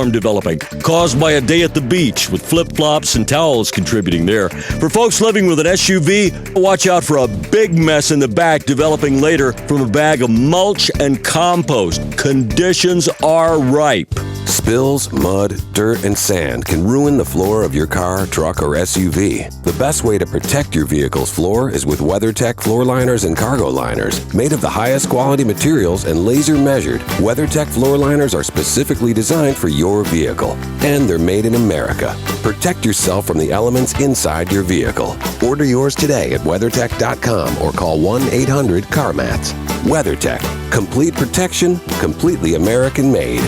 developing, caused by a day at the beach, with flip-flops and towels contributing there. For folks living with an SUV, watch out for a big mess in the back developing later from a bag of mulch and compost. Conditions are ripe. Spills, mud, dirt, and sand can ruin the floor of your car, truck, or SUV. The best way to protect your vehicle's floor is with WeatherTech floor liners and cargo liners. Made of the highest quality materials and laser measured, WeatherTech floor liners are specifically designed for your vehicle. And they're made in America. Protect yourself from the elements inside your vehicle. Order yours today at WeatherTech.com or call 1-800-CarMats. WeatherTech. Complete protection, completely American made.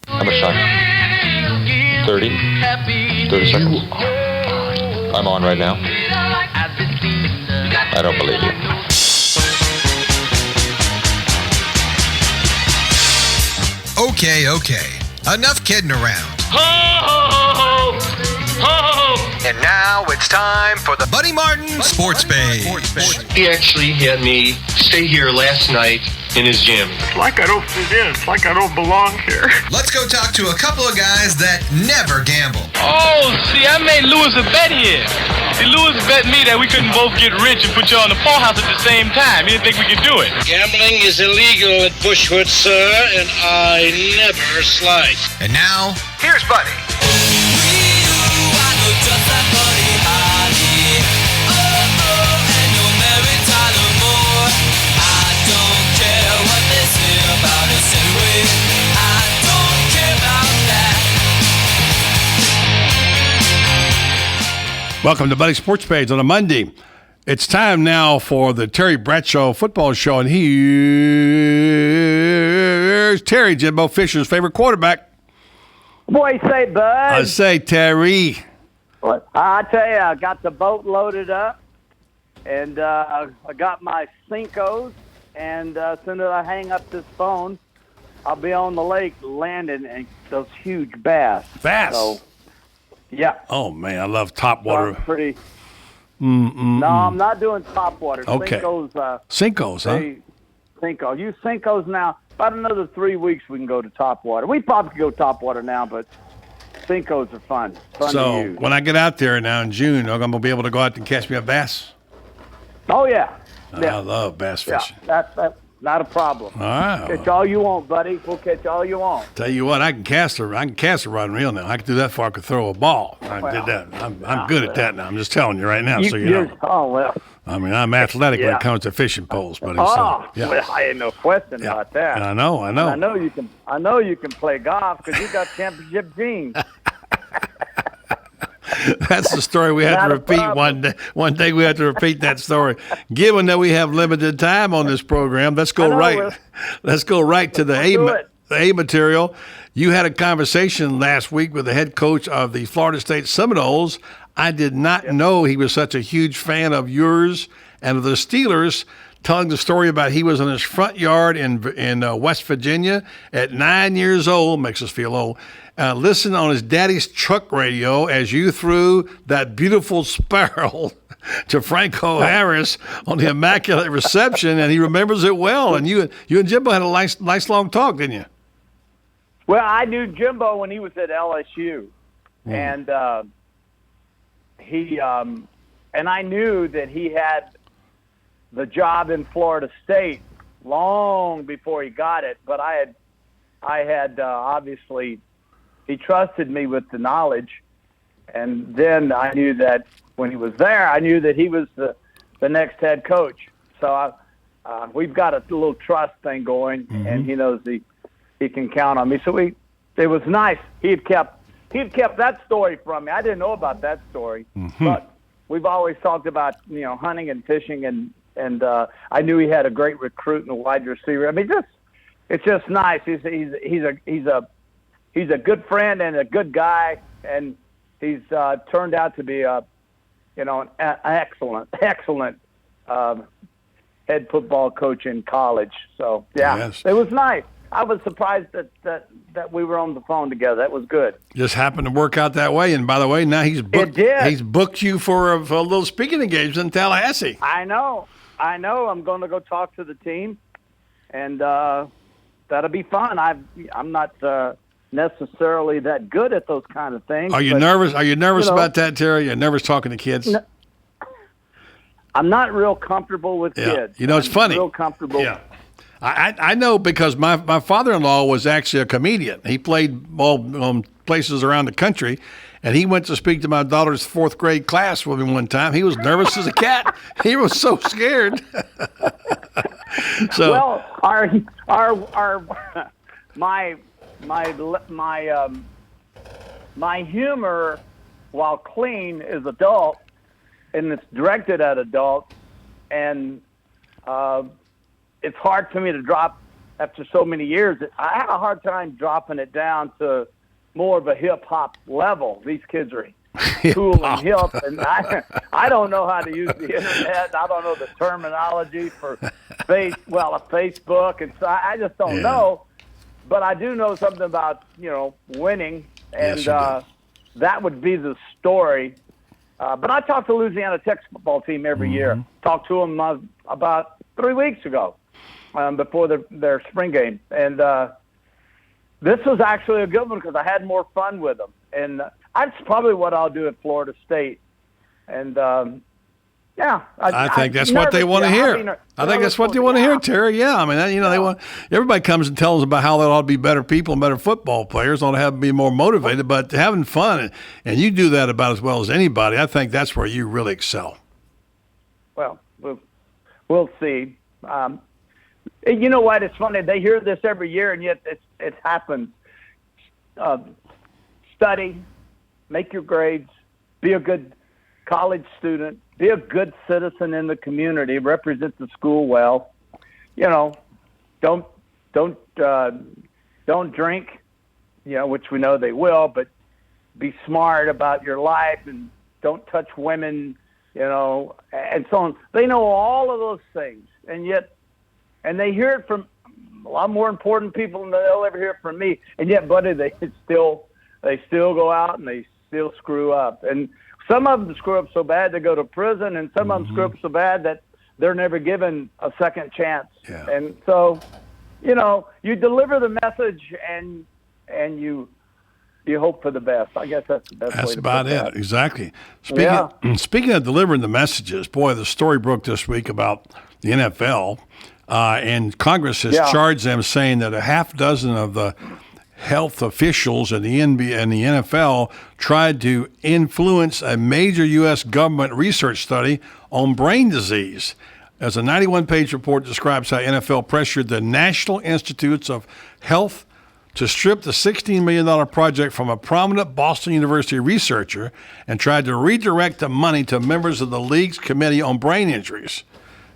How much time? 30 seconds. I'm on right now. I don't believe you. Okay. Enough kidding around. Ho, ho, ho, ho, ho. And now it's time for the Buddy Martin Sports Page. He actually had me stay here last night in his gym. It's like I don't fit in. It's like I don't belong here. Let's go talk to a couple of guys that never gamble. Oh, see, I made Lewis a bet here. See, Lewis bet me that we couldn't both get rich and put you on the poorhouse at the same time. He didn't think we could do it. Gambling is illegal at Bushwood, sir, and I never slice. And now, here's Buddy. Welcome to Buddy Sports Page on a Monday. It's time now for the Terry Bradshaw football show, and here's Terry, Jimbo Fisher's favorite quarterback. What do you say, bud? I say, Terry. What? I tell you, I got the boat loaded up, and I got my Cincos, and as soon as I hang up this phone, I'll be on the lake landing those huge bass. Bass? So, yeah. Oh, man, I love topwater. So pretty. No, I'm not doing topwater. Okay. Cincos, huh? Cinco. Use Cincos now. About another 3 weeks, we can go to topwater. We probably could go topwater now, but Cincos are fun. To use. When I get out there now in June, I'm going to be able to go out and catch me a bass. Oh, yeah. I love bass fishing. Yeah, that's not a problem. All right. Catch all you want, buddy. We'll catch all you want. Tell you what, I can cast a rod and reel now. I can do that before I could throw a ball. I did that. I'm good at that now. I'm just telling you right now, so you know. Oh, well. I mean, I'm athletic when it comes to fishing poles, buddy. Well, I ain't no question about that. I know. I know you can play golf because you got championship jeans. That's the story we have to repeat one day. One day we have to repeat that story. Given that we have limited time on this program, let's go right to the A material. You had a conversation last week with the head coach of the Florida State Seminoles. I did not know he was such a huge fan of yours and of the Steelers, telling the story about he was in his front yard in West Virginia at 9 years old, makes us feel old, listened on his daddy's truck radio as you threw that beautiful sparrow to Franco Harris on the Immaculate Reception, and he remembers it well. And you and Jimbo had a nice long talk, didn't you? Well, I knew Jimbo when he was at LSU, and and I knew that he had the job in Florida State long before he got it. But I had obviously he trusted me with the knowledge, and then I knew that when he was there, I knew that he was the next head coach. So we've got a little trust thing going, and he knows he can count on me. So it was nice. He'd kept that story from me. I didn't know about that story, but we've always talked about hunting and fishing, and I knew he had a great recruit and a wide receiver. I mean, it's just nice. He's a good friend and a good guy, and he's turned out to be an excellent head football coach in college. So It was nice. I was surprised that we were on the phone together. That was good. Just happened to work out that way. And by the way, now he's booked you for a little speaking engagement in Tallahassee. I know. I'm going to go talk to the team and that'll be fun. I'm not necessarily that good at those kind of things. Are you nervous? Are you nervous about that, Terry? You're nervous talking to kids? No, I'm not real comfortable with kids. You know, it's funny. Real comfortable. Yeah. I know because my father-in-law was actually a comedian. He played all places around the country, and he went to speak to my daughter's fourth grade class with me one time. He was nervous as a cat. He was so scared. So well, my humor, while clean, is adult, and it's directed at adults, and it's hard for me to drop after so many years. I have a hard time dropping it down to more of a hip hop level. These kids are cool and hip, and I don't know how to use the internet. I don't know the terminology for Facebook, and so I just don't know. But I do know something about winning, and that would be the story. But I talk to Louisiana Tech's football team every year. Talked to them about 3 weeks ago before their spring game. And this was actually a good one because I had more fun with them. And that's probably what I'll do at Florida State. And, I think that's what they want to hear. I think that's what they want to hear, Terry. Yeah, I mean, they want everybody comes and tells about how they ought to be better people and better football players, ought to have be more motivated, but having fun, and you do that about as well as anybody. I think that's where you really excel. Well, we'll see. You know what? It's funny. They hear this every year, and yet it happens. Study, make your grades, be a good college student, be a good citizen in the community, represent the school well. Don't drink, which we know they will, but be smart about your life and don't touch women, and so on. They know all of those things, and they hear it from a lot more important people than they'll ever hear it from me. And yet, buddy, they still go out and they still screw up. And some of them screw up so bad they go to prison, and some of them screw up so bad that they're never given a second chance. Yeah. And so, you deliver the message and you hope for the best. I guess that's the best way to put about that. it. Exactly. Speaking of delivering the messages, boy, the story broke this week about the NFL, and Congress has charged them, saying that a half dozen of the health officials in the NBA and the NFL tried to influence a major U.S. government research study on brain disease. As a 91-page report describes how NFL pressured the National Institutes of Health to strip the $16 million project from a prominent Boston University researcher and tried to redirect the money to members of the league's Committee on Brain Injuries.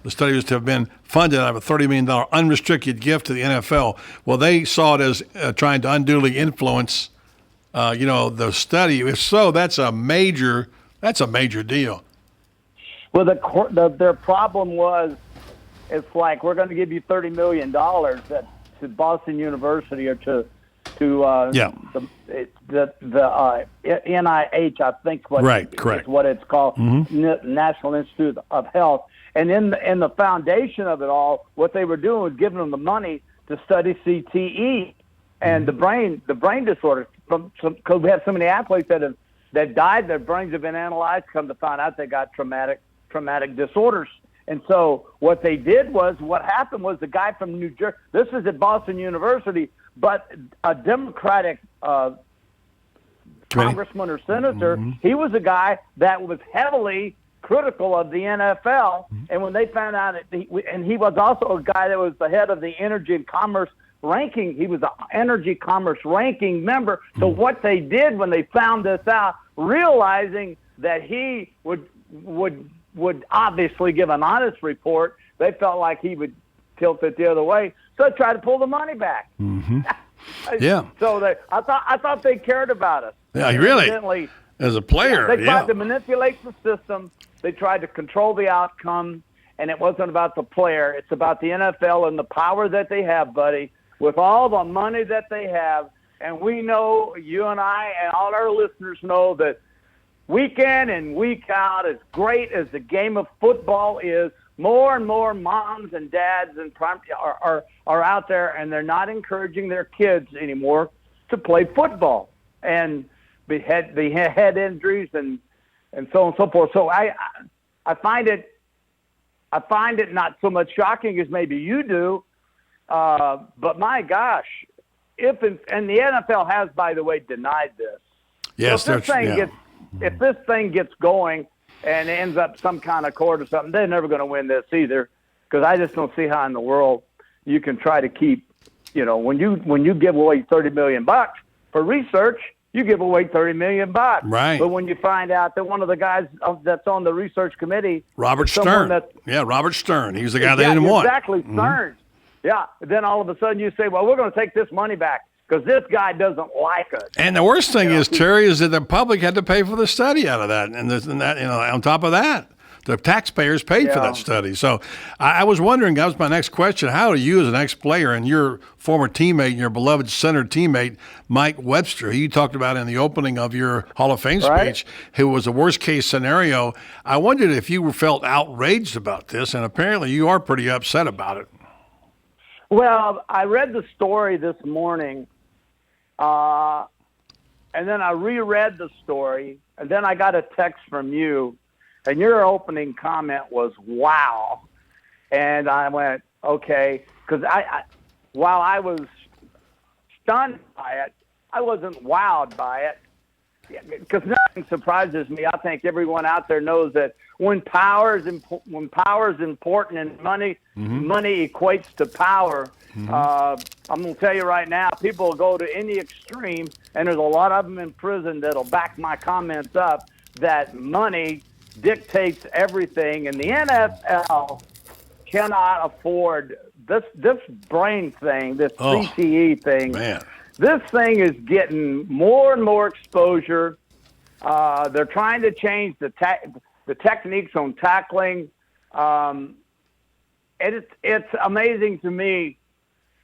The study was to have been funded out of a $30 million unrestricted gift to the NFL. Well, they saw it as trying to unduly influence, the study. If so, that's a major deal. Well, their problem was, it's like, we're going to give you $30 million to Boston University or to the NIH, I think, is what it's called, National Institute of Health. And in the foundation of it all, what they were doing was giving them the money to study CTE and the brain disorders. Because we have so many athletes that died, their brains have been analyzed, come to find out they got traumatic disorders. And so what happened was the guy from New Jersey, this is at Boston University, but a Democratic congressman or senator, he was a guy that was heavily critical of the NFL, and when they found out, and he was also a guy that was the head of the Energy and Commerce ranking. He was an Energy Commerce ranking member. So what they did when they found this out, realizing that he would obviously give an honest report, they felt like he would tilt it the other way. So they tried to pull the money back. Yeah. So I thought they cared about us. Yeah, really. As a player, they tried to manipulate the system. They tried to control the outcome, and it wasn't about the player. It's about the NFL and the power that they have, buddy, with all the money that they have. And we know, you and I and all our listeners know, that week in and week out, as great as the game of football is, more and more moms and dads and are out there, and they're not encouraging their kids anymore to play football and be head injuries and so on and so forth. So I find it not so much shocking as maybe you do, but my gosh, and the NFL has, by the way, denied this. Yes, so if this thing gets going and ends up some kind of court or something, they're never going to win this either, because I just don't see how in the world you can try to keep, when you give away $30 million for research, you give away $30 million. Right. But when you find out that one of the guys that's on the research committee, Robert Stern. Robert Stern. He was the guy they didn't want. Exactly, Stern. Yeah. Then all of a sudden you say, well, we're going to take this money back because this guy doesn't like us. And the worst thing is, Terry, is that the public had to pay for the study out of that, and that, on top of that, the taxpayers paid for that study. So I was wondering, that was my next question, how do you as an ex-player and your former teammate and your beloved center teammate, Mike Webster, who you talked about in the opening of your Hall of Fame speech, who was a worst-case scenario, I wondered if you felt outraged about this, and apparently you are pretty upset about it. Well, I read the story this morning, and then I reread the story, and then I got a text from you, and your opening comment was, wow. And I went, okay, because while I was stunned by it, I wasn't wowed by it, because nothing surprises me. I think everyone out there knows that when power is important and money equates to power. I'm going to tell you right now, people will go to any extreme, and there's a lot of them in prison that'll back my comments up, that money dictates everything, and the NFL cannot afford this brain thing, this CTE thing. Man. This thing is getting more and more exposure. They're trying to change the techniques on tackling. And it's amazing to me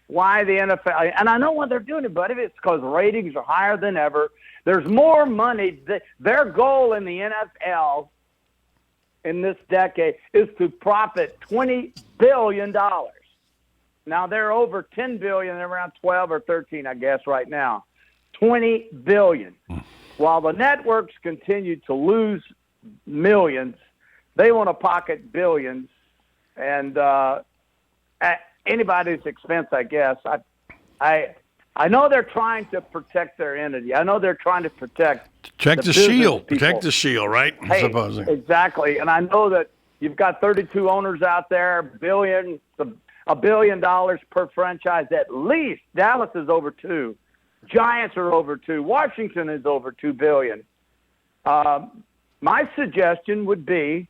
why the NFL, and I know why they're doing it, but it's because ratings are higher than ever. There's more money. Their goal in the NFL in this decade is to profit $20 billion. Now they're over $10 billion. They're around 12 or 13, I guess, right now. $20 billion. While the networks continue to lose millions, they want to pocket billions, and at anybody's expense, I guess. I know they're trying to protect their entity. I know they're trying to protect the shield. Protect the shield, right? Hey, supposing. Exactly. And I know that you've got 32 owners out there, $1 billion per franchise at least. Dallas is over $2 billion. Giants are over $2 billion. Washington is over $2 billion. My suggestion would be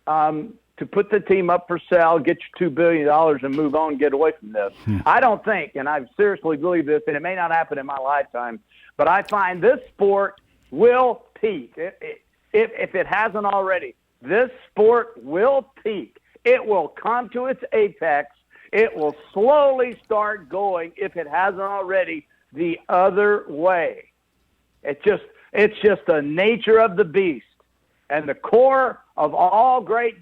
to put the team up for sale, get your $2 billion, and move on, get away from this. I don't think, and I seriously believe this, and it may not happen in my lifetime, but I find this sport will peak. If it hasn't already, this sport will peak. It will come to its apex. It will slowly start going, if it hasn't already, the other way. It's just the nature of the beast. And the core of all great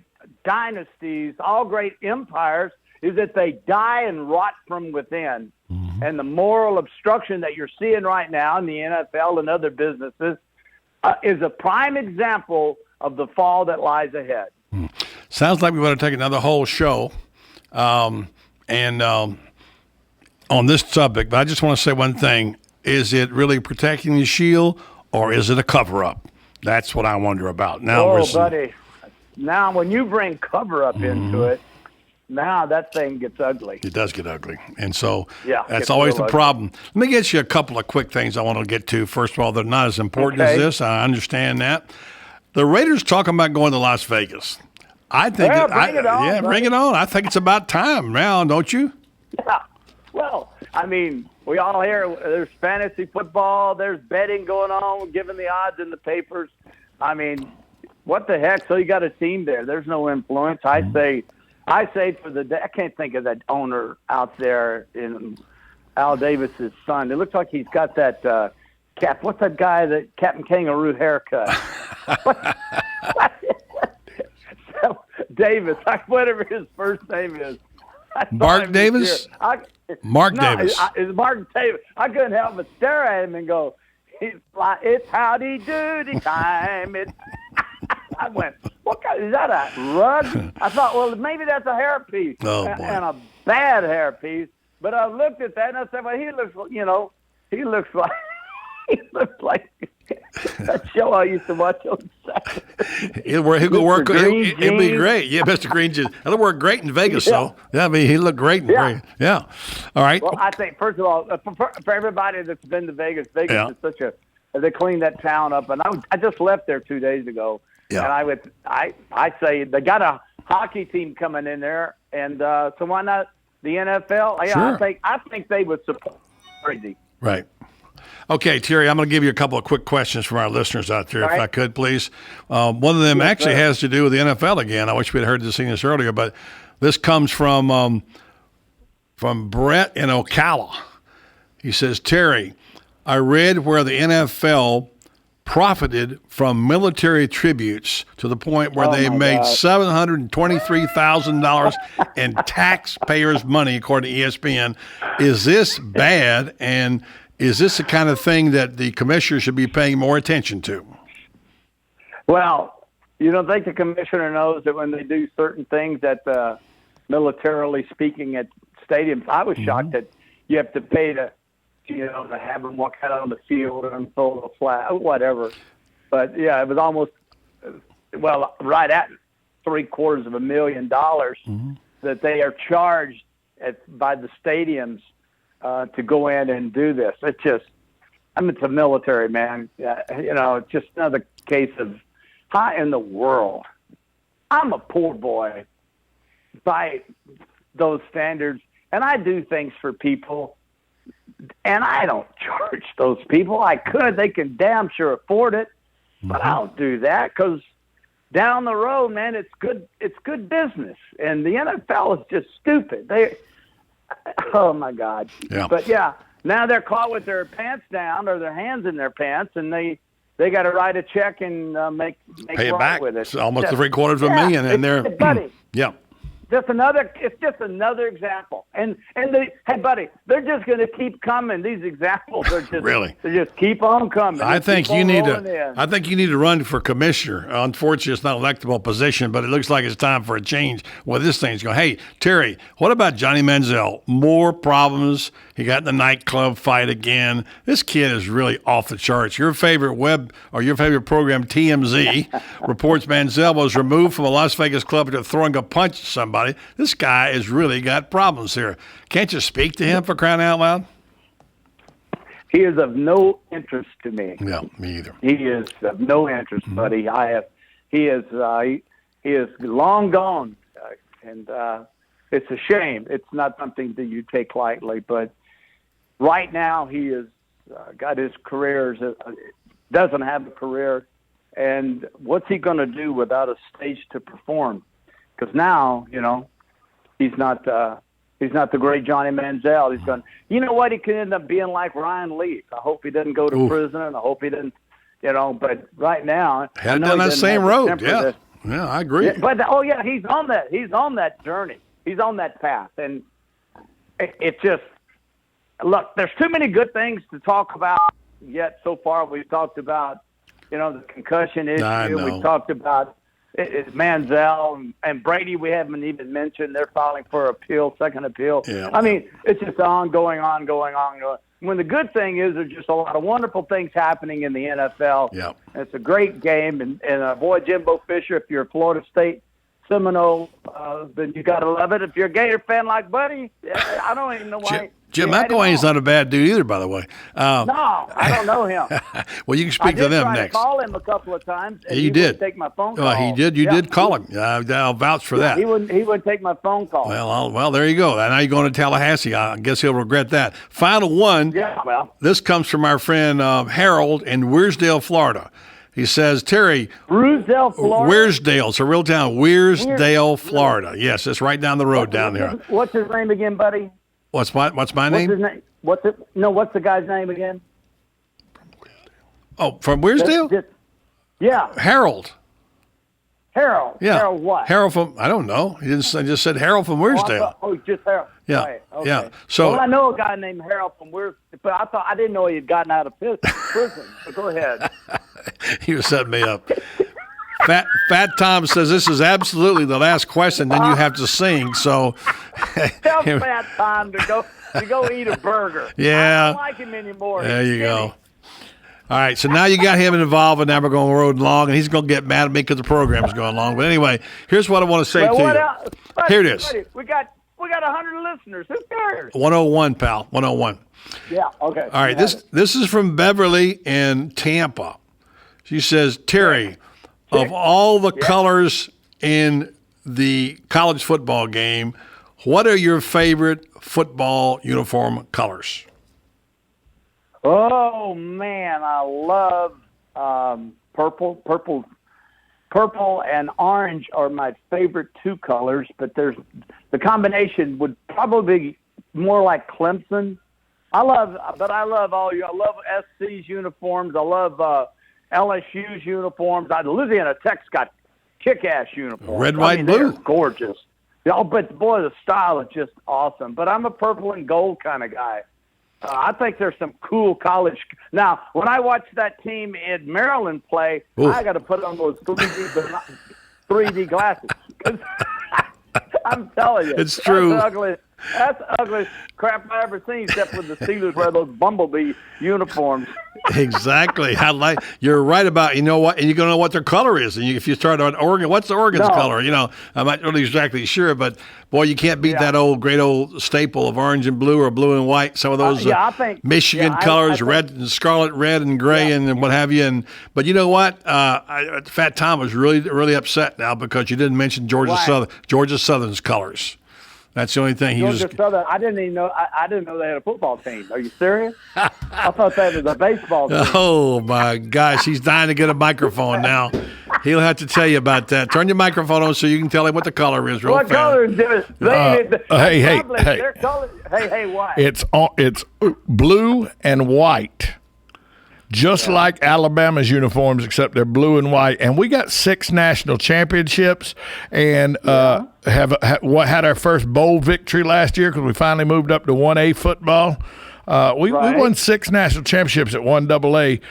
dynasties, all great empires, is that they die and rot from within. And the moral obstruction that you're seeing right now in the NFL and other businesses is a prime example of the fall that lies ahead. Sounds like we want to take another whole show on this subject, but I just want to say one thing. Is it really protecting the shield, or is it a cover-up? That's what I wonder about. Now, buddy, now when you bring cover-up into it, now that thing gets ugly. It does get ugly. And so that's always always the problem. Let me get you a couple of quick things I want to get to. First of all, they're not as important as this. I understand that. The Raiders talking about going to Las Vegas. I think bring it on. I think it's about time now, don't you? Yeah. Well, I mean, we all hear there's fantasy football, there's betting going on, giving the odds in the papers. I mean, what the heck? So you got a team there. There's no influence. I say for I can't think of that owner out there in Al Davis's son. It looks like he's got that what's that guy, that Captain Kangaroo haircut? Davis, whatever his first name is. Mark Davis? Mark Davis. It's Mark Davis. I couldn't help but stare at him and go, it's howdy doody time. I went, what kind? Is that a rug? I thought, well, maybe that's a hairpiece. Oh, boy. And a bad hairpiece. But I looked at that and I said, well, he looks like that show I used to watch on Saturday. He'll go work. Green It'll be Jeans. great. Yeah, Mr. Green Jeans. It'll work great in Vegas, though. Yeah, I mean, he looked great. Yeah. All right. Well, I think, first of all, for everybody that's been to Vegas, Yeah. is such they cleaned that town up. And I just left there 2 days ago. Yeah. And I say they got a hockey team coming in there. And so why not the NFL? Yeah, Sure. I think they would support crazy. Right. Okay, Terry, I'm going to give you a couple of quick questions from our listeners out there, if I could, please. One of them actually has to do with the NFL again. I wish we'd heard this earlier, but this comes from Brett in Ocala. He says, Terry, I read where the NFL profited from military tributes to the point where they made $723,000 in taxpayers' money, according to ESPN. Is this bad, and is this the kind of thing that the commissioner should be paying more attention to? Well, you don't think the commissioner knows that when they do certain things militarily speaking at stadiums, I was shocked that you have to pay to have them walk out on the field and throw the flag, whatever. But yeah, it was almost, right at $750,000 that they are charged by the stadiums to go in and do this. It's just, it's a military, man. It's just another case of how in the world. I'm a poor boy by those standards, and I do things for people, and I don't charge those people. I could. They can damn sure afford it, but I don't do that because down the road, man, it's good business, and the NFL is just stupid. Oh, my God. Yeah. But, yeah, now they're caught with their pants down or their hands in their pants, and they got to write a check and make Pay it right back. with it. It's almost $750,000, and they're buddy. Yeah. It's just another example. And hey, buddy, they're just going to keep coming. These examples are just Really? They just keep on coming. I think you need to. In. I think you need to run for commissioner. Unfortunately, it's not an electable position, but it looks like it's time for a change. Well, this thing's going. Hey, Terry, what about Johnny Manziel? More problems. He got in the nightclub fight again. This kid is really off the charts. Your favorite program, TMZ, reports Manziel was removed from a Las Vegas club after throwing a punch at somebody. This guy has really got problems here. Can't you speak to him, for crying out loud? He is of no interest to me. No, me either. He is of no interest, buddy. He is long gone, and it's a shame. It's not something that you take lightly, but right now he is got his career, doesn't have a career, and what's he going to do without a stage to perform? Because now, he's not the great Johnny Manziel. He's going. You know what? He could end up being like Ryan Leaf. I hope he doesn't go to prison, and I hope he didn't. But right now, had done that same road. Yeah, I agree. Yeah, but he's on that. He's on that journey. He's on that path, and it just look. There's too many good things to talk about yet. So far, we've talked about the concussion issue. We've talked about. It's Manziel and Brady. We haven't even mentioned they're filing for second appeal. Yeah. I mean, it's just ongoing. When the good thing is, there's just a lot of wonderful things happening in the NFL. Yeah. It's a great game, and boy, Jimbo Fisher, if you're a Florida State Seminole, then you got to love it. If you're a Gator fan like Buddy, I don't even know why. Jim McElwain's not a bad dude either, by the way. No, I don't know him. Well, you can speak to them I did next. try to call him a couple of times. And He did. wouldn't take my phone call. He did. You did call him. I'll vouch for that. He wouldn't take my phone call. Well, there you go. Now you're going to Tallahassee. I guess he'll regret that. Final one. Yeah, well. This comes from our friend Harold in Weirsdale, Florida. He says, Terry. Weirsdale, Florida? Weirsdale. It's a real town. Weirsdale, Florida. Yes, it's right down the road down there. What's his name again, buddy? What's my name? What's his name? What's the guy's name again? Oh, from Weirsdale? Yeah. Harold. Harold. Yeah. Harold what? Harold from, I don't know. I just said Harold from Wearsdale. Just Harold. Yeah. Right. Okay. Yeah. So well, I know a guy named Harold from Wearsdale, but I didn't know he had gotten out of prison. But go ahead. he was setting me up. Fat Tom says this is absolutely the last question. Then you have to sing. So tell Fat Tom to go eat a burger. Yeah. I don't like him anymore. There you go. All right, so now you got him involved, and now we're going to road along, and he's going to get mad at me because the program is going long. But anyway, here's what I want to say to you. Here it is. We got 100 listeners. Who cares? 101, pal. 101. Yeah. Okay. All right. This is from Beverly in Tampa. She says, Terry, of all the colors in the college football game, what are your favorite football uniform colors? Oh man, I love purple. Purple and orange are my favorite two colors, but the combination would probably be more like Clemson. I love SC's uniforms. I love LSU's uniforms. Louisiana Tech's got kick-ass uniforms. Red, white, and blue. They're gorgeous. Oh, but boy, the style is just awesome. But I'm a purple and gold kind of guy. I think there's some cool college. Now, when I watch that team in Maryland play, I got to put on those 3D glasses. 'Cause I'm telling you, it's true. That's the ugliest crap I ever seen, except when the Steelers wear those bumblebee uniforms. Exactly. You're right about, you know what, and you're going to know what their color is. And if you start on Oregon, what's the Oregon's color? You know, I'm not really exactly sure, but boy, you can't beat that great old staple of orange and blue or blue and white. Some of those Michigan colors, red and scarlet, red and gray, and what have you. But you know what? Fat Tom was really, really upset now because you didn't mention Georgia Southern's colors. That's the only thing Southern. I didn't even know. I didn't know they had a football team. Are you serious? I thought that was a baseball team. Oh my gosh, he's dying to get a microphone now. He'll have to tell you about that. Turn your microphone on so you can tell him what the color is. What color is it? Hey, what? It's blue and white. Just like Alabama's uniforms, except they're blue and white. And we got 6 national championships and had our first bowl victory last year because we finally moved up to 1A football. We won 6 national championships at 1AA.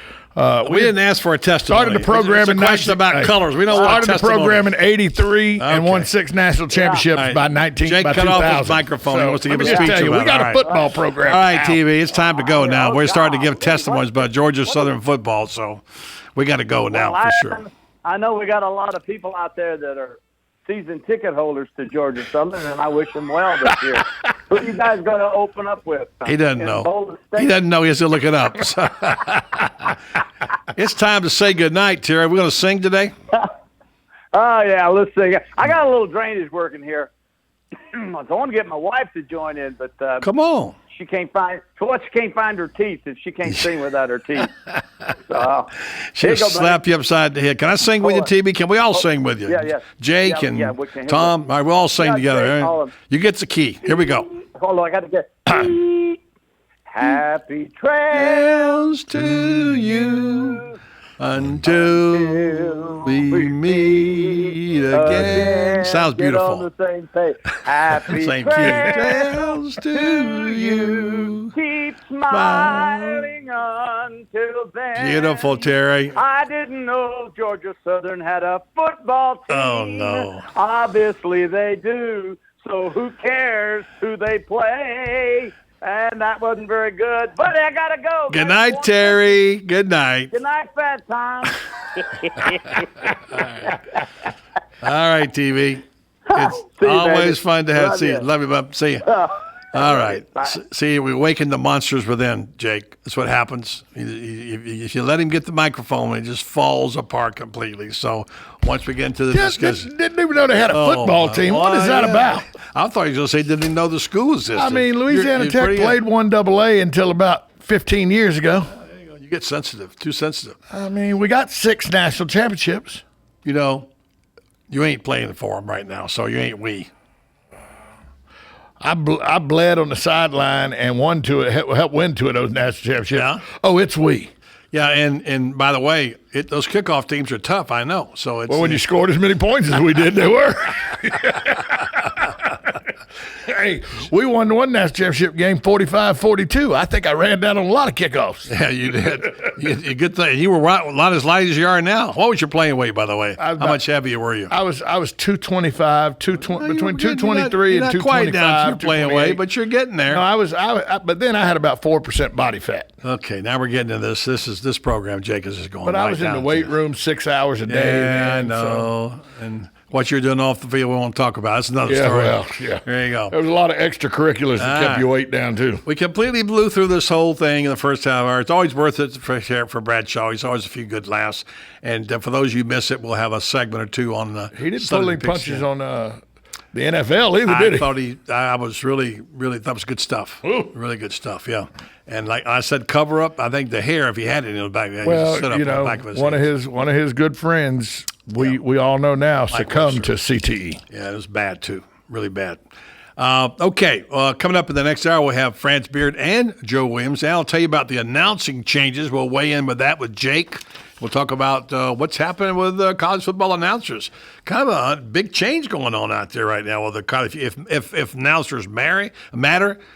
We didn't ask for a testimony. Started the program in question about colors. We don't want the program in '83 and won 6 national championships by 19. Jake cut off his microphone. He wants to give a speech about it. We got a football program. All right, TV, it's time to go now. We're starting to give testimonies about Georgia Southern football, so we got to go now for sure. I know we got a lot of people out there that are season ticket holders to Georgia Southern, and I wish them well this year. Who are you guys going to open up with? He doesn't know. He doesn't know. He has to look it up. So. It's time to say goodnight, Terry. We're going to sing today? Oh, yeah, let's sing. I got a little drainage working here. So I want to get my wife to join in, but come on. She can't find her teeth if she can't sing without her teeth. So, she'll slap you upside the head. Can I sing with you, TB? Can we all sing with you? Yeah. Jake and Tom, all right, we'll all sing together. Jake, you get the key. Here we go. Hold on, I got to get. Happy trails to you until we meet again. Sounds beautiful. On the same page. Happy trails to you. Keep smiling until then. Beautiful, Terry. I didn't know Georgia Southern had a football team. Oh, no. Obviously they do. So who cares who they play? And that wasn't very good. But I got to go. Good night, Terry. Good night. Good night, Fat Tom. All right, TV. It's always fun to have you. Love you, bub. See you. All right. See, we awaken the monsters within, Jake. That's what happens. If you let him get the microphone, it just falls apart completely. So once we get into the discussion. Didn't even know they had a football team. What is that about? I thought you were going to say didn't even know the school existed. I mean, Louisiana Tech played 1AA until about 15 years ago. You get sensitive, too sensitive. I mean, we got 6 national championships. You know, you ain't playing for them right now, so you ain't we. I bled on the sideline and helped win 2 of those national championships. Yeah. Oh, it's we. Yeah, and by the way, those kickoff teams are tough. I know. So it's when you scored as many points as we did, they were. Hey, we won one national championship game 45-42. I think I ran down on a lot of kickoffs. Yeah, you did. Good thing. You were a lot as light as you are now. What was your playing weight, by the way? How much heavier were you? I was 225, between 223 and 225. Not quite down to your playing weight, but you're getting there. No, but then I had about 4% body fat. Okay, now we're getting into this. This program, Jake, is going. But I was in the weight room 6 hours a day. Yeah, I know. And what you're doing off the field, we won't talk about. That's another story. Well, yeah. There you go. There was a lot of extracurriculars that kept your weight down, too. We completely blew through this whole thing in the first half hour. It's always worth it for Bradshaw. He's always a few good laughs. And for those of you who miss it, we'll have a segment or two on the He didn't pull any punches on the NFL either, did he? I was really, that was good stuff. Ooh. Really good stuff, yeah. And like I said, cover up. I think the hair, if he had it in the back, well, on the back of his head. One of his good friends, we all know now, succumbed to CTE. Yeah, it was bad too, really bad. Okay, coming up in the next hour, we'll have France Beard and Joe Williams. And I'll tell you about the announcing changes. We'll weigh in with that with Jake. We'll talk about what's happening with college football announcers. Kind of a big change going on out there right now with the college. If announcers matter,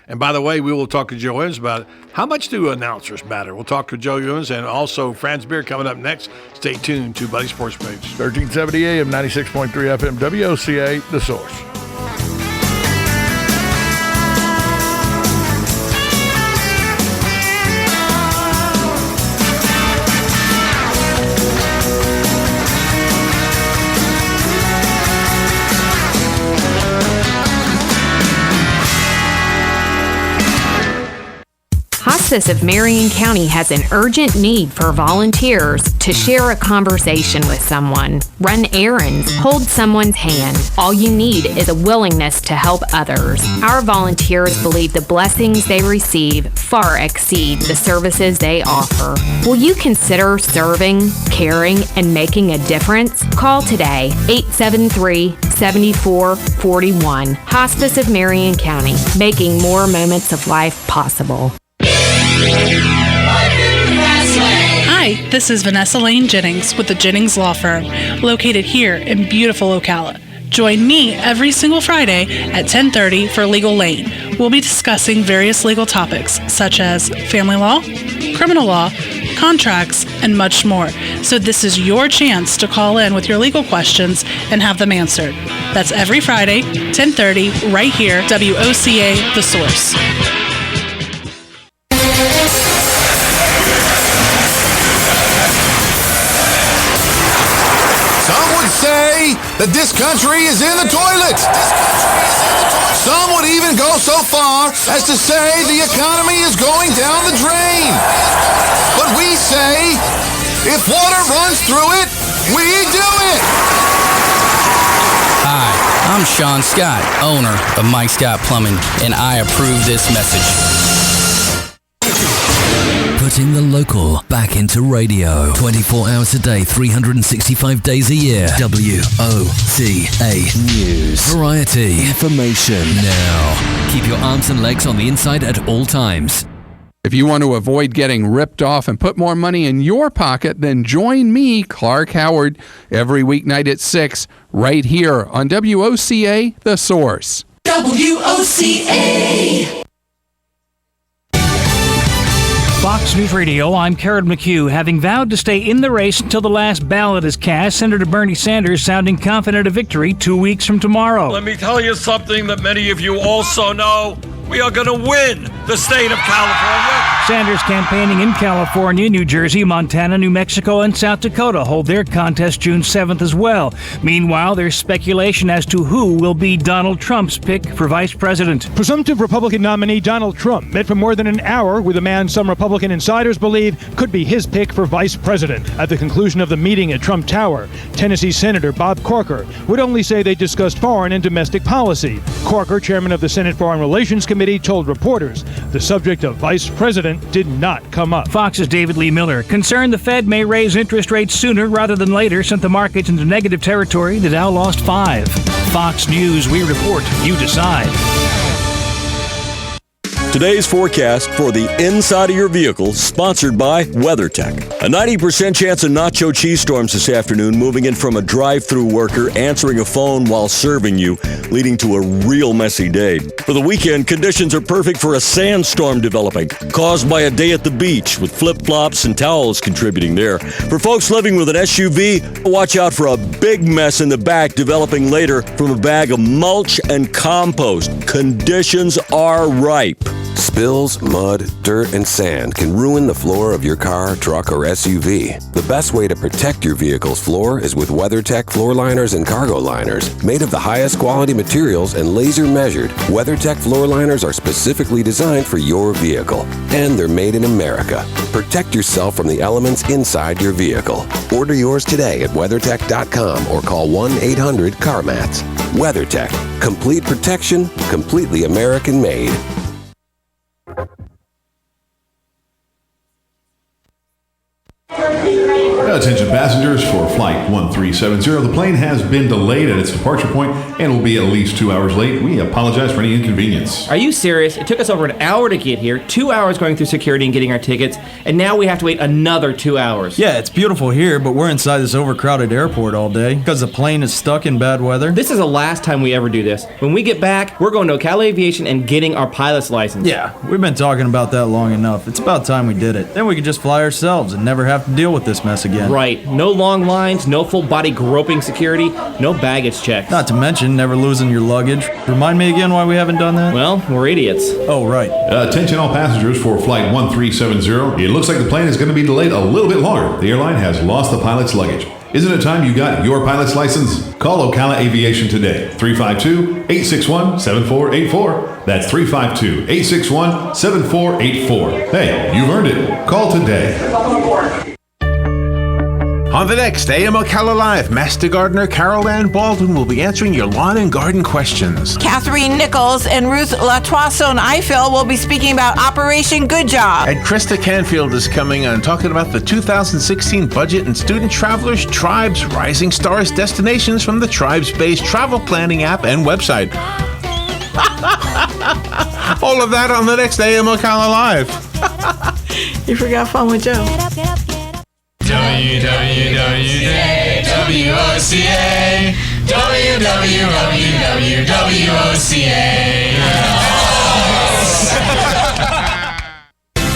and by the way, we will talk to Joe Williams about it. How much do announcers matter? We'll talk to Joe Williams and also Franz Beer coming up next. Stay tuned to Buddy Sports Page. 1370 AM, 96.3 FM, WOCA, The Source. Hospice of Marion County has an urgent need for volunteers to share a conversation with someone, run errands, hold someone's hand. All you need is a willingness to help others. Our volunteers believe the blessings they receive far exceed the services they offer. Will you consider serving, caring, and making a difference? Call today, 873-7441. Hospice of Marion County, making more moments of life possible. Hi, this is Vanessa Lane Jennings with the Jennings Law Firm, located here in beautiful Ocala. Join me every single Friday at 10:30 for Legal Lane. We'll be discussing various legal topics such as family law, criminal law, contracts, and much more. So this is your chance to call in with your legal questions and have them answered. That's every Friday, 10:30, right here, WOCA, The Source. Say that this country is in the toilet. Some would even go so far as to say the economy is going down the drain. But we say, if water runs through it, we do it. Hi, I'm Sean Scott, owner of Mike Scott Plumbing, and I approve this message. Putting the local back into radio. 24 hours a day, 365 days a year. WOCA News. Variety. Information. Now. Keep your arms and legs on the inside at all times. If you want to avoid getting ripped off and put more money in your pocket, then join me, Clark Howard, every weeknight at 6, right here on WOCA, The Source. WOCA! Fox News Radio, I'm Karen McHugh. Having vowed to stay in the race until the last ballot is cast, Senator Bernie Sanders sounding confident of victory 2 weeks from tomorrow. Let me tell you something that many of you also know. We are going to win the state of California. Sanders campaigning in California, New Jersey, Montana, New Mexico, and South Dakota hold their contest June 7th as well. Meanwhile, there's speculation as to who will be Donald Trump's pick for vice president. Presumptive Republican nominee Donald Trump met for more than an hour with a man some Republican insiders believe could be his pick for vice president. At the conclusion of the meeting at Trump Tower, Tennessee Senator Bob Corker would only say they discussed foreign and domestic policy. Corker, chairman of the Senate Foreign Relations Committee, told reporters the subject of vice president did not come up. Fox's David Lee Miller, concerned the Fed may raise interest rates sooner rather than later, sent the markets into negative territory. The Dow lost 5. Fox News, we report, you decide. Today's forecast for the inside of your vehicle, sponsored by WeatherTech. A 90% chance of nacho cheese storms this afternoon, moving in from a drive-through worker answering a phone while serving you, leading to a real messy day. For the weekend, conditions are perfect for a sandstorm developing, caused by a day at the beach, with flip-flops and towels contributing there. For folks living with an SUV, watch out for a big mess in the back developing later from a bag of mulch and compost. Conditions are ripe. Spills, mud, dirt, and sand can ruin the floor of your car, truck, or SUV. The best way to protect your vehicle's floor is with WeatherTech floor liners and cargo liners. Made of the highest quality materials and laser measured, WeatherTech floor liners are specifically designed for your vehicle. And they're made in America. Protect yourself from the elements inside your vehicle. Order yours today at WeatherTech.com or call 1-800-CarMats. WeatherTech. Complete protection, completely American made. Attention passengers for Flight 1370. The plane has been delayed at its departure point and will be at least 2 hours late. We apologize for any inconvenience. Are you serious? It took us over an hour to get here, 2 hours going through security and getting our tickets, and now we have to wait another 2 hours. Yeah, it's beautiful here, but we're inside this overcrowded airport all day because the plane is stuck in bad weather. This is the last time we ever do this. When we get back, we're going to Ocala Aviation and getting our pilot's license. Yeah, we've been talking about that long enough. It's about time we did it. Then we could just fly ourselves and never have to deal with this mess again. Right. No long lines, no full body groping security, no baggage checks. Not to mention never losing your luggage. Remind me again why we haven't done that? Well, we're idiots. Oh, right. Attention all passengers for Flight 1370. It looks like the plane is going to be delayed a little bit longer. The airline has lost the pilot's luggage. Isn't it time you got your pilot's license? Call Ocala Aviation today. 352-861-7484. That's 352-861-7484. Hey, you've earned it. Call today. On the next AM Ocala Live, Master Gardener Carol Ann Baldwin will be answering your lawn and garden questions. Catherine Nichols and Ruth LaToisson Eiffel will be speaking about Operation Good Job. And Krista Canfield is coming on talking about the 2016 budget and student travelers, Tribes, Rising Stars destinations from the Tribes-based travel planning app and website. All of that on the next AM Ocala Live. You forgot Fun with Joe. WWOCA,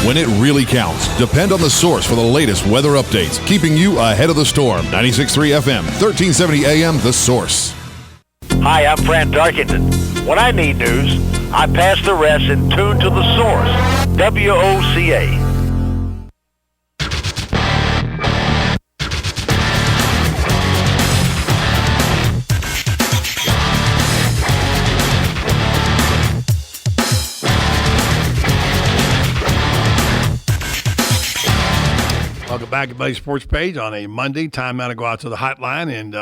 When it really counts, depend on the source for the latest weather updates, keeping you ahead of the storm. 96.3 FM, 1370 AM, The Source. Hi, I'm Fran Darkington. When I need news, I pass the rest and tune to the source. WOCA. Welcome back to Buddy Sports Page on a Monday. Time now to go out to the hotline and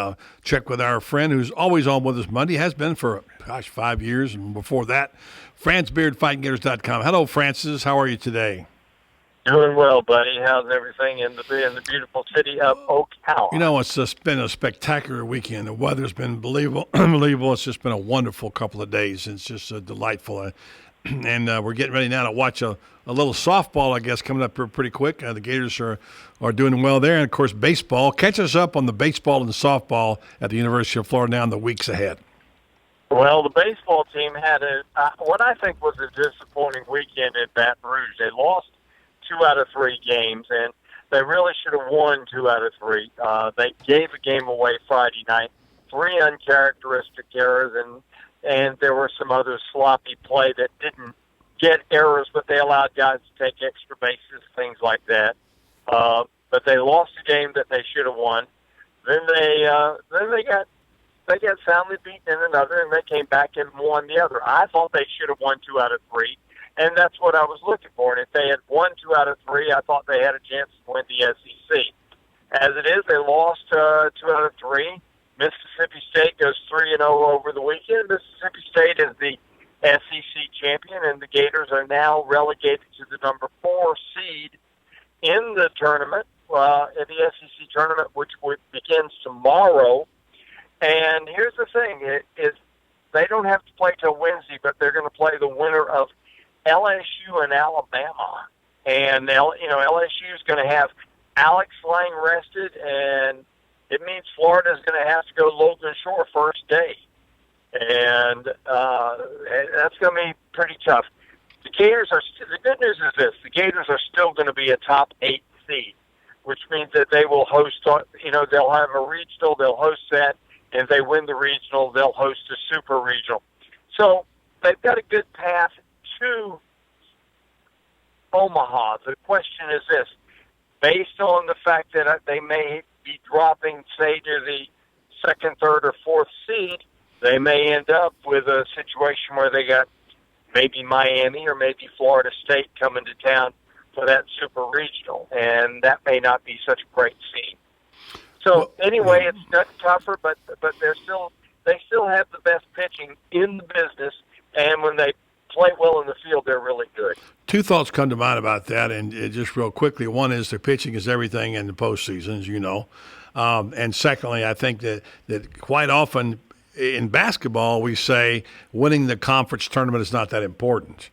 check with our friend who's always on with us Monday. Has been for, 5 years. And before that, France Beard, FightingGators.com. Hello, Francis. How are you today? Doing well, buddy. How's everything in the beautiful city of Ocala? You know, it's just been a spectacular weekend. The weather's been unbelievable. It's just been a wonderful couple of days. It's just delightful. And we're getting ready now to watch a little softball, I guess, coming up pretty quick. The Gators are doing well there. And, of course, baseball. Catch us up on the baseball and softball at the University of Florida now in the weeks ahead. Well, the baseball team had what I think was a disappointing weekend in Baton Rouge. They lost 2 out of 3 games, and they really should have won 2 out of 3. They gave a game away Friday night, 3 uncharacteristic errors, and there were some other sloppy play that didn't get errors, but they allowed guys to take extra bases, things like that. But they lost a game that they should have won. Then they got soundly beaten in another, and they came back and won the other. I thought they should have won 2 out of 3, and that's what I was looking for. And if they had won 2 out of 3, I thought they had a chance to win the SEC. As it is, they lost 2 out of 3. Mississippi State goes 3-0 over the weekend. Mississippi State is the SEC champion, and the Gators are now relegated to the number 4 seed in the tournament, in the SEC tournament, which begins tomorrow. And here's the thing: is they don't have to play till Wednesday, but they're going to play the winner of LSU and Alabama, and LSU is going to have Alex Lang rested, and it means Florida is going to have to go Logan Shore first day, and that's going to be pretty tough. The Gators the good news is this: the Gators are still going to be a top 8 seed, which means that they will host. They'll have a regional, they'll host that, and if they win the regional, they'll host a super regional. So they've got a good path to Omaha. The question is this: based on the fact that they may be dropping, say, to the 2nd, 3rd, or 4th seed, they may end up with a situation where they got maybe Miami or maybe Florida State coming to town for that super regional, and that may not be such a great scene. So anyway, it's not tougher, but they still have the best pitching in the business, and when they play well in the field, they're really good. Two thoughts come to mind about that, and just real quickly. One is their pitching is everything in the postseason, as you know. And secondly, I think that quite often in basketball, we say winning the conference tournament is not that important.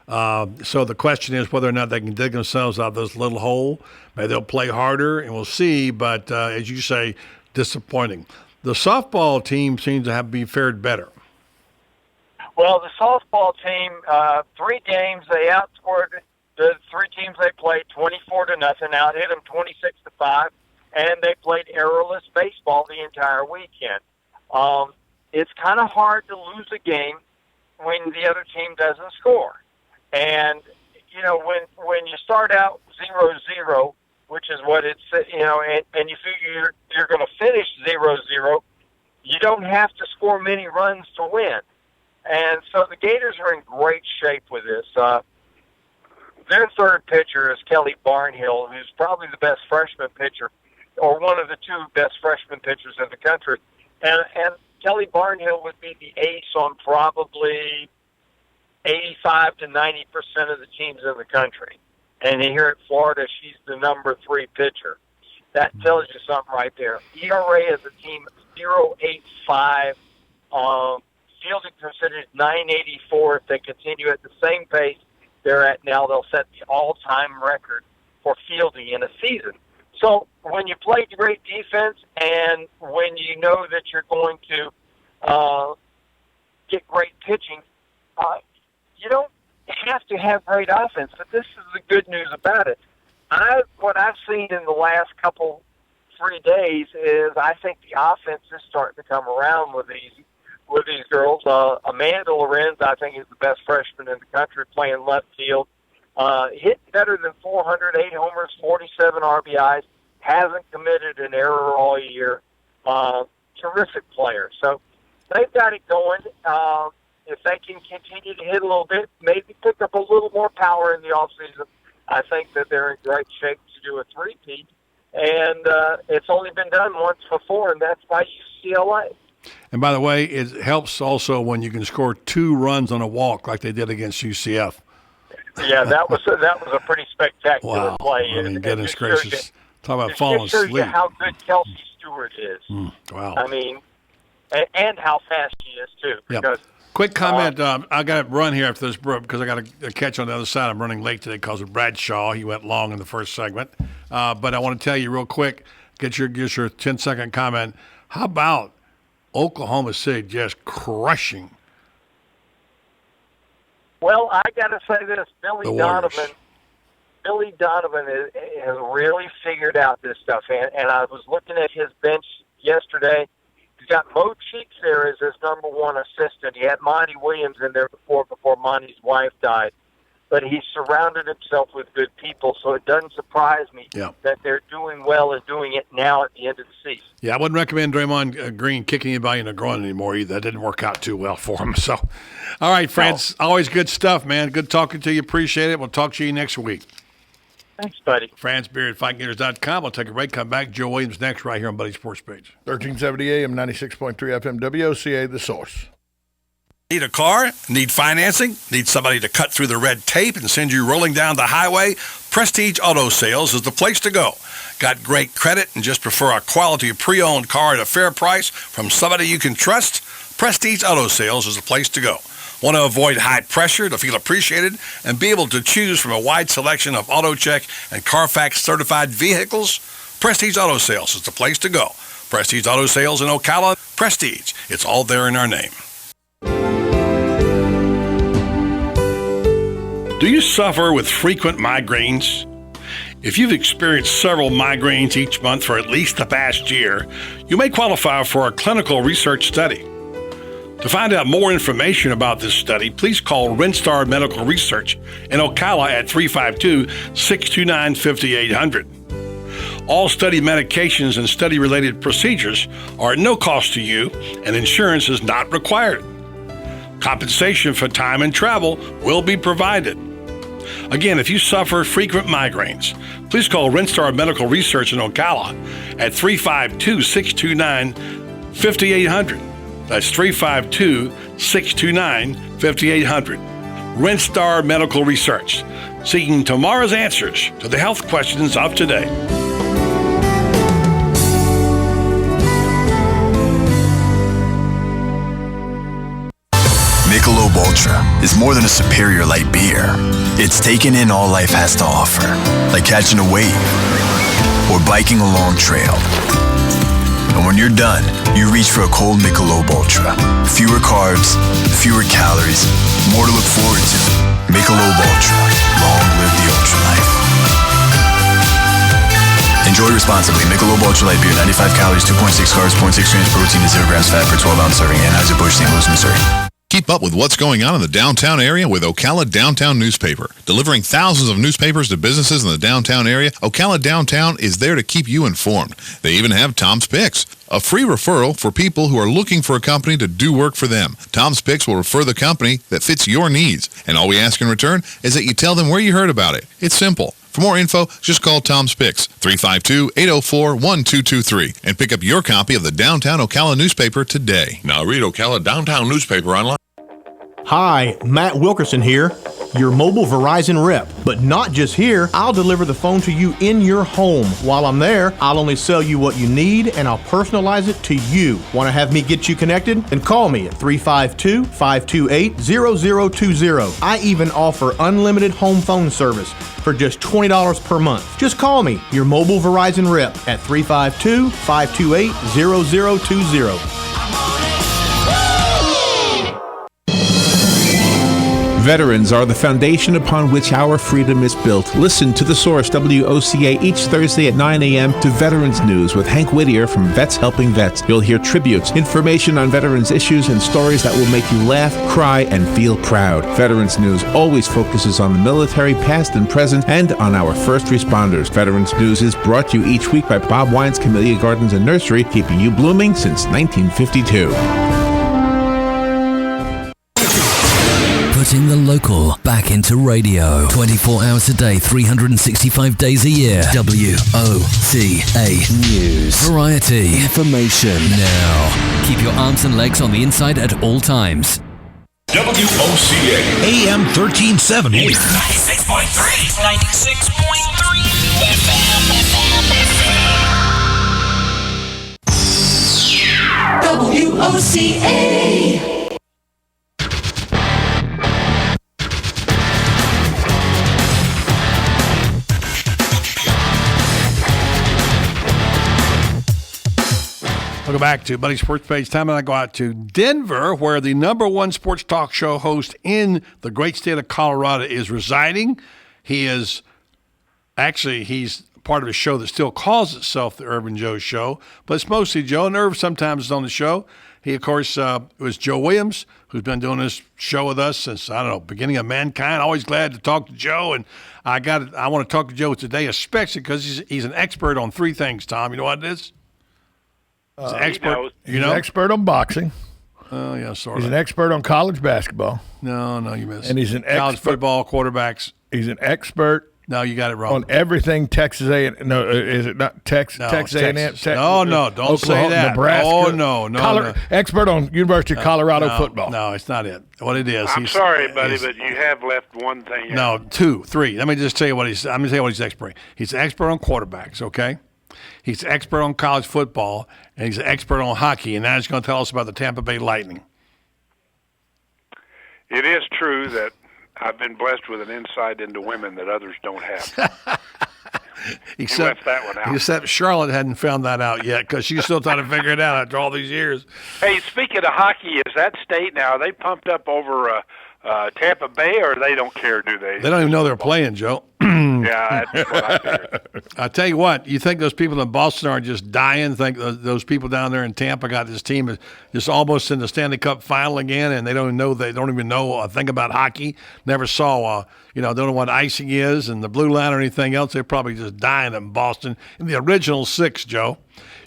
So the question is whether or not they can dig themselves out of this little hole. Maybe they'll play harder, and we'll see. But as you say, disappointing. The softball team seems to have fared better. Well, the softball team, 3 games, they outscored the 3 teams they played 24-0, out-hit them 26-5, and they played errorless baseball the entire weekend. It's kind of hard to lose a game when the other team doesn't score. And, when you start out 0-0, which is what it's, and you figure you're going to finish 0-0, you don't have to score many runs to win. And so the Gators are in great shape with this. Their third pitcher is Kelly Barnhill, who's probably the best freshman pitcher, or one of the 2 best freshman pitchers in the country. And Kelly Barnhill would be the ace on probably 85 to 90% of the teams in the country. And here at Florida, she's the number 3 pitcher. That tells you something right there. ERA as a team, 0.85. Fielding percentage, 984. If they continue at the same pace they're at now, they'll set the all-time record for fielding in a season. So when you play great defense and when you know that you're going to get great pitching, you don't have to have great offense. But this is the good news about it. What I've seen in the last 3 days is I think the offense is starting to come around with these girls. Amanda Lorenz, I think, is the best freshman in the country playing left field. Hit better than 400, 8 homers, 47 RBIs, hasn't committed an error all year. Terrific player. So they've got it going. If they can continue to hit a little bit, maybe pick up a little more power in the offseason, I think that they're in great shape to do a 3-peat. And it's only been done once before, and that's by UCLA. And by the way, it helps also when you can score 2 runs on a walk like they did against UCF. Yeah, that was a pretty spectacular play. I mean, goodness gracious. Talk about falling asleep. It shows you how good Kelsey Stewart is. Wow. I mean, and how fast she is, too. Yep. Because, quick comment. I got to run here after this because I got a catch on the other side. I'm running late today because of Bradshaw. He went long in the first segment. But I want to tell you real quick, get your 10-second comment. How about Oklahoma City just crushing? Well, I got to say this. Billy Donovan has really figured out this stuff. And I was looking at his bench yesterday. He's got Mo Cheeks there as his number 1 assistant. He had Monty Williams in there before Monty's wife died. But he surrounded himself with good people, so it doesn't surprise me that they're doing well and doing it now at the end of the season. Yeah, I wouldn't recommend Draymond Green kicking anybody in the groin anymore either. That didn't work out too well for him. So, all right, friends, always good stuff, man. Good talking to you. Appreciate it. We'll talk to you next week. Thanks, buddy. Franz Beer at FightGainers.com. We'll take a break, come back. Joe Williams next right here on Buddy Sports Page. 1370 AM, 96.3 FM, WOCA, The Source. Need a car? Need financing? Need somebody to cut through the red tape and send you rolling down the highway? Prestige Auto Sales is the place to go. Got great credit and just prefer a quality pre-owned car at a fair price from somebody you can trust? Prestige Auto Sales is the place to go. Want to avoid high pressure to feel appreciated and be able to choose from a wide selection of AutoCheck and Carfax certified vehicles? Prestige Auto Sales is the place to go. Prestige Auto Sales in Ocala. Prestige. It's all there in our name. Do you suffer with frequent migraines? If you've experienced several migraines each month for at least the past year, you may qualify for a clinical research study. To find out more information about this study, please call Rinstar Medical Research in Ocala at 352-629-5800. All study medications and study-related procedures are at no cost to you, and insurance is not required. Compensation for time and travel will be provided. Again, if you suffer frequent migraines, please call Rinstar Medical Research in Ocala at 352-629-5800. That's 352-629-5800. Rinstar Medical Research, seeking tomorrow's answers to the health questions of today. Michelob Ultra is more than a superior light beer. It's taken in all life has to offer, like catching a wave or biking a long trail. And when you're done, you reach for a cold Michelob Ultra. Fewer carbs, fewer calories, more to look forward to. Michelob Ultra. Long live the Ultra Life. Enjoy responsibly. Michelob Ultra Light Beer, 95 calories, 2.6 carbs, 0.6 grams protein, and 0 grams fat per 12-ounce serving. Anheuser-Busch, St. Louis, Missouri. Keep up with what's going on in the downtown area with Ocala Downtown Newspaper. Delivering thousands of newspapers to businesses in the downtown area, Ocala Downtown is there to keep you informed. They even have Tom's Picks, a free referral for people who are looking for a company to do work for them. Tom's Picks will refer the company that fits your needs, and all we ask in return is that you tell them where you heard about it. It's simple. For more info, just call Tom's Picks, 352-804-1223, and pick up your copy of the Downtown Ocala newspaper today. Now read Ocala Downtown newspaper online. Hi, Matt Wilkerson here, your mobile Verizon rep. But not just here, I'll deliver the phone to you in your home. While I'm there, I'll only sell you what you need and I'll personalize it to you. Want to have me get you connected? Then call me at 352-528-0020. I even offer unlimited home phone service for just $20 per month. Just call me, your mobile Verizon rep, at 352-528-0020. Veterans are the foundation upon which our freedom is built. Listen to The Source, WOCA, each Thursday at 9 a.m. to Veterans News with Hank Whittier from Vets Helping Vets. You'll hear tributes, information on veterans issues, and stories that will make you laugh, cry, and feel proud. Veterans News always focuses on the military, past and present, and on our first responders. Veterans News is brought to you each week by Bob Wine's Camellia Gardens and Nursery, keeping you blooming since 1952. Putting the local back into radio. 24 hours a day, 365 days a year. WOCA News. Variety. Information. Now. Keep your arms and legs on the inside at all times. WOCA. AM 1370. 96.3. 96.3 FM. WOCA. Welcome back to Buddy Sports Page. Time and I go out to Denver, where the number one sports talk show host in the great state of Colorado is residing. He's part of a show that still calls itself the Irv and Joe Show, but it's mostly Joe, and Irv sometimes is on the show. He, of course, was Joe Williams, who's been doing this show with us since, beginning of mankind. Always glad to talk to Joe, and I want to talk to Joe today, especially because he's an expert on three things, Tom. You know what it is? He's an expert. He's an expert on boxing. Oh, yeah, sort of. He's an expert on college basketball. No, you missed. And he's an college football, quarterbacks. He's an expert. No, you got it wrong. On everything Texas A&M. No, is it not Texas A&M? No, don't Oklahoma, say that. Nebraska. Oh, no. Expert on University of Colorado football. No, it's not it. What it is. I'm sorry, buddy, but you have left one thing out. No, two, three. Let me just tell you what he's expert. He's an expert on quarterbacks, okay? He's an expert on college football, and he's an expert on hockey, and now he's going to tell us about the Tampa Bay Lightning. It is true that I've been blessed with an insight into women that others don't have. Except left that one out. Except Charlotte hadn't found that out yet because she's still trying to figure it out after all these years. Hey, speaking of hockey, is that state now, are they pumped up over Tampa Bay, or they don't care, do they? They don't even know they're playing, Joe. Yeah, that's what I figured. I tell you what, you think those people in Boston are just dying? Think those people down there in Tampa got this team just almost in the Stanley Cup final again, and they don't even know a thing about hockey. Never saw, don't know what icing is and the blue line or anything else. They're probably just dying in Boston in the original six, Joe.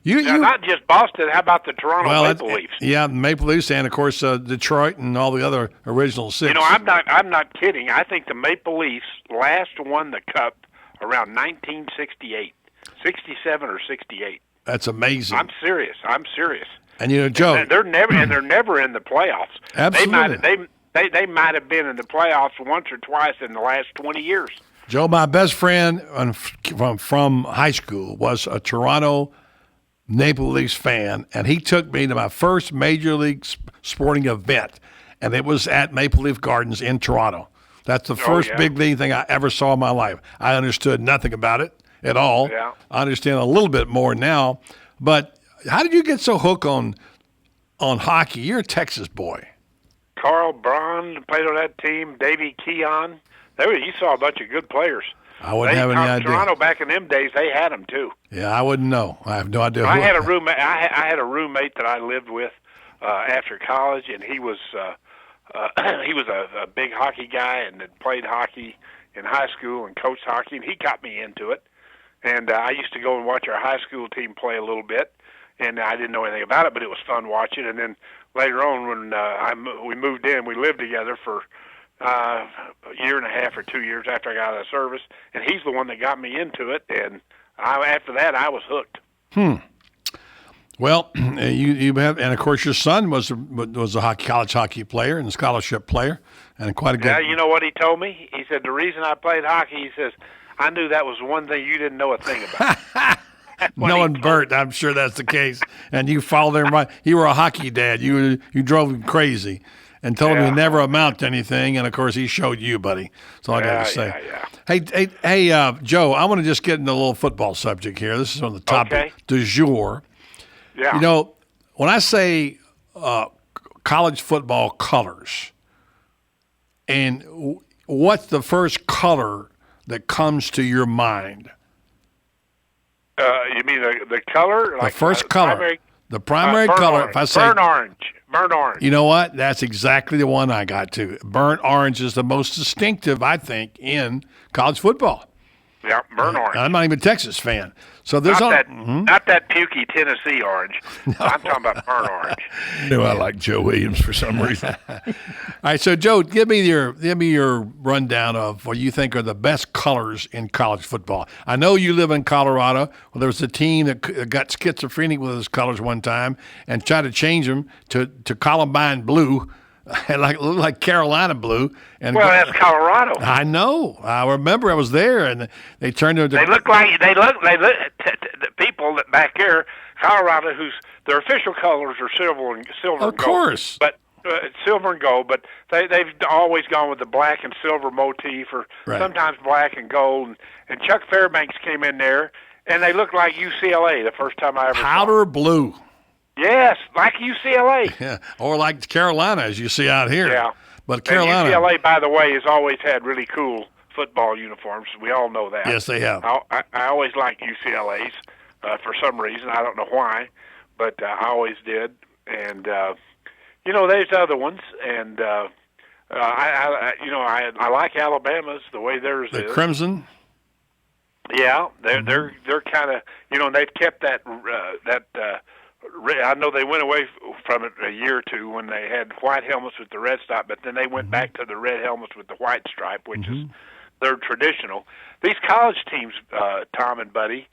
Not just Boston. How about the Toronto Maple Leafs? Yeah, Maple Leafs, and of course Detroit and all the other original six. I'm not kidding. I think the Maple Leafs last won the Cup around 1968, 67 or 68. That's amazing. I'm serious. And Joe, and they're never in the playoffs. Absolutely. They might have been in the playoffs once or twice in the last 20 years. Joe, my best friend from high school was a Toronto Maple Leafs fan, and he took me to my first major league sporting event, and it was at Maple Leaf Gardens in Toronto. That's the first big league thing I ever saw in my life. I understood nothing about it at all. Yeah. I understand a little bit more now, but how did you get so hooked on hockey? You're a Texas boy. Carl Braun played on that team. Davey Keon. You saw a bunch of good players. I wouldn't have any idea. Toronto back in them days, they had them too. Yeah, I wouldn't know. I have no idea. I had a roommate. I had a roommate that I lived with after college, and he was a big hockey guy and had played hockey in high school and coached hockey, and he got me into it. And I used to go and watch our high school team play a little bit, and I didn't know anything about it, but it was fun watching. And then later on, when we moved in, we lived together for a year and a half or 2 years after I got out of service, and he's the one that got me into it. And after that, I was hooked. Well, you have, and of course, your son was a college hockey player and a scholarship player, and quite a good. Yeah, you know what he told me? He said the reason I played hockey, he says, I knew that was one thing you didn't know a thing about. Knowing Bert, I'm sure that's the case. And you followed him right. You were a hockey dad. You drove him crazy, and told him he'd never amount to anything. And of course, he showed you, buddy. That's all I got to say. Hey, Joe, I want to just get into a little football subject here. This is on the topic du jour. Yeah. When I say college football colors, and what's the first color that comes to your mind? You mean the color? The first color. The primary color. Orange. If I say burnt orange. You know what? That's exactly the one I got to. Burnt orange is the most distinctive, I think, in college football. Yeah, burnt orange. I'm not even a Texas fan. So there's not that pukey Tennessee orange. No. I'm talking about burnt orange. I like Joe Williams for some reason. All right, so Joe, give me your rundown of what you think are the best colors in college football. I know you live in Colorado. Well, there was a team that got schizophrenic with his colors one time and tried to change them to Columbine blue. like Carolina blue, and that's Colorado. I know. I remember I was there, and they turned into. They look the people that back here, Colorado, their official colors are silver and gold. Of course, but silver and gold. But they've always gone with the black and silver motif, or sometimes black and gold. And Chuck Fairbanks came in there, and they looked like UCLA the first time I ever powder blue. Yes, like UCLA. Yeah, or like Carolina, as you see out here. Yeah. But Carolina. And UCLA, by the way, has always had really cool football uniforms. We all know that. Yes, they have. I always liked UCLA's for some reason. I don't know why, but I always did. And, there's other ones. And, I like Alabama's, the way theirs is. The Crimson? Yeah, they're kind of, they've kept that I know they went away from it a year or two when they had white helmets with the red stripe, but then they went back to the red helmets with the white stripe, which is their traditional. These college teams, Tom and Buddy,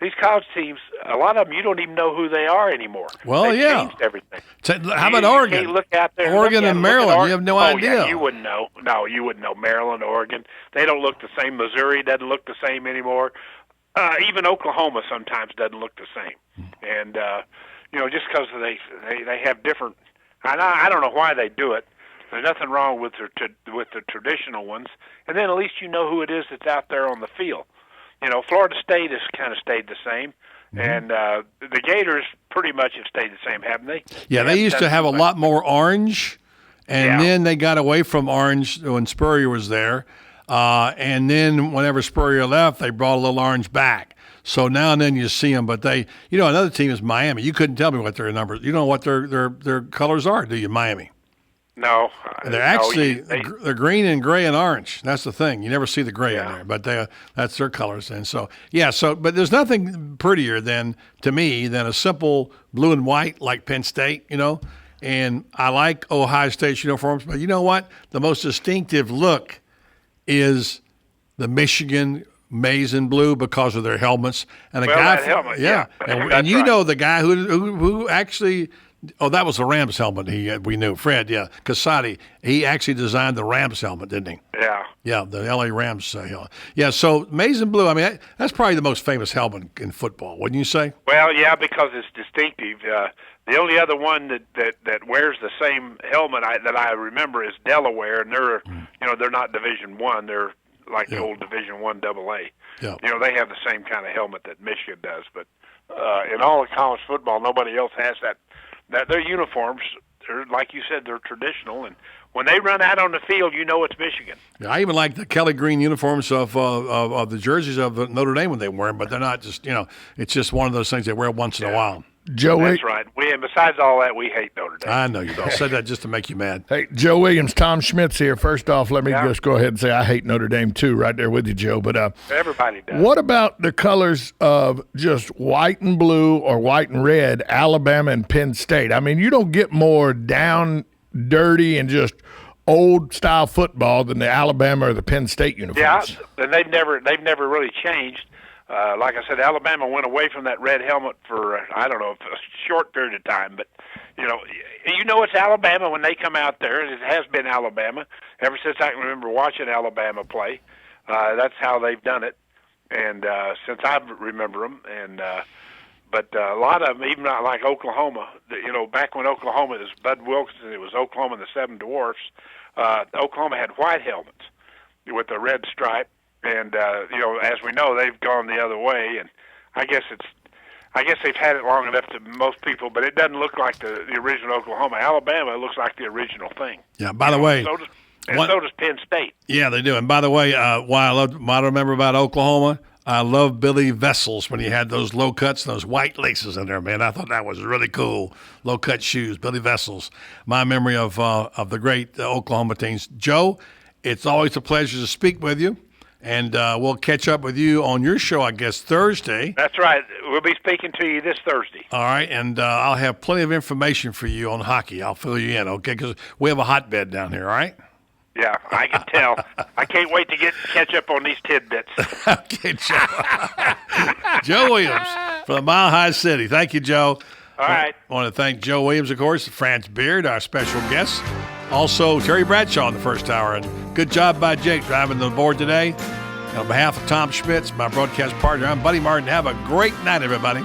a lot of them, you don't even know who they are anymore. Well, They've changed everything. How about Oregon? You look out there, Oregon and Maryland, you have no idea. Yeah, you wouldn't know. No, you wouldn't know. Maryland, Oregon, they don't look the same. Missouri doesn't look the same anymore. Even Oklahoma sometimes doesn't look the same. And, just because they have different, I don't know why they do it. There's nothing wrong with the traditional ones, and then at least you know who it is that's out there on the field. You know, Florida State has kind of stayed the same, and the Gators pretty much have stayed the same, haven't they? Yeah, they used to have a lot more orange, and then they got away from orange when Spurrier was there, and then whenever Spurrier left, they brought a little orange back. So now and then you see them, but another team is Miami. You couldn't tell me what their numbers. You know what their colors are, do you, Miami? No, they're actually they're green and gray and orange. That's the thing. You never see the gray in there, but that's their colors. And so but there's nothing prettier to me than a simple blue and white like Penn State, you know. And I like Ohio State's uniforms, but you know what? The most distinctive look is the Michigan maize and blue because of their helmets. And the guy, helmet, and you know the guy who actually. Oh, that was the Rams helmet. We knew Fred. Yeah, Casati. He actually designed the Rams helmet, didn't he? Yeah. Yeah, the L.A. Rams helmet. Yeah. So maize and blue. I mean, that's probably the most famous helmet in football, wouldn't you say? Well, yeah, because it's distinctive. The only other one that wears the same helmet that I remember is Delaware, and they're not Division I. They're like the old Division I AA. Yeah. You know, they have the same kind of helmet that Michigan does, but in all of college football, nobody else has that. Their uniforms, like you said, they're traditional, and when they run out on the field, you know it's Michigan. Yeah, I even like the Kelly green uniforms of the jerseys of Notre Dame when they wear them, but they're not just, it's just one of those things they wear once in a while. Joe, that's right. And besides all that, we hate Notre Dame. I know you don't. I said that just to make you mad. Hey, Joe Williams, Tom Schmitz here. First off, let me just go ahead and say I hate Notre Dame too, right there with you, Joe. But everybody does. What about the colors of just white and blue or white and red, Alabama and Penn State? I mean, you don't get more down, dirty, and just old style football than the Alabama or the Penn State uniforms. Yeah, and they've never really changed. Like I said, Alabama went away from that red helmet for, I don't know, a short period of time. But, you know it's Alabama when they come out there, and it has been Alabama ever since I can remember watching Alabama play. That's how they've done it, and since I remember them. But a lot of them, even not like Oklahoma, back when Oklahoma was Bud Wilkinson, it was Oklahoma and the Seven Dwarfs. Oklahoma had white helmets with a red stripe. And as we know, they've gone the other way, and I guess they've had it long enough to most people, but it doesn't look like the original Oklahoma. Alabama looks like the original thing. Yeah. By the way, so does Penn State. Yeah, they do. And by the way, what I remember about Oklahoma, I love Billy Vessels when he had those low cuts and those white laces in there. Man, I thought that was really cool. Low cut shoes, Billy Vessels. My memory of the great Oklahoma teams. Joe, it's always a pleasure to speak with you. And we'll catch up with you on your show, I guess, Thursday. That's right. We'll be speaking to you this Thursday. All right, and I'll have plenty of information for you on hockey. I'll fill you in, okay? Because we have a hotbed down here, all right? Yeah, I can tell. I can't wait to catch up on these tidbits. Okay, Joe. Joe Williams from the Mile High City. Thank you, Joe. All right. I want to thank Joe Williams, of course, France Beard, our special guest. Also, Terry Bradshaw in the first hour. And good job by Jake driving the board today. And on behalf of Tom Schmitz, my broadcast partner, I'm Buddy Martin. Have a great night, everybody.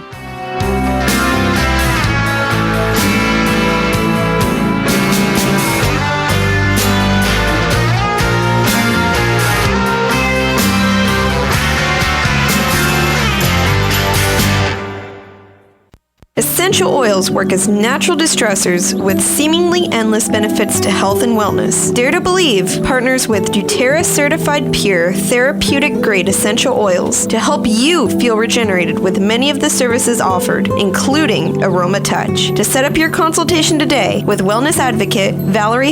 Essential oils work as natural distressors with seemingly endless benefits to health and wellness. Dare to Believe partners with doTERRA certified pure therapeutic grade essential oils to help you feel regenerated with many of the services offered, including Aroma Touch. To set up your consultation today with wellness advocate Valerie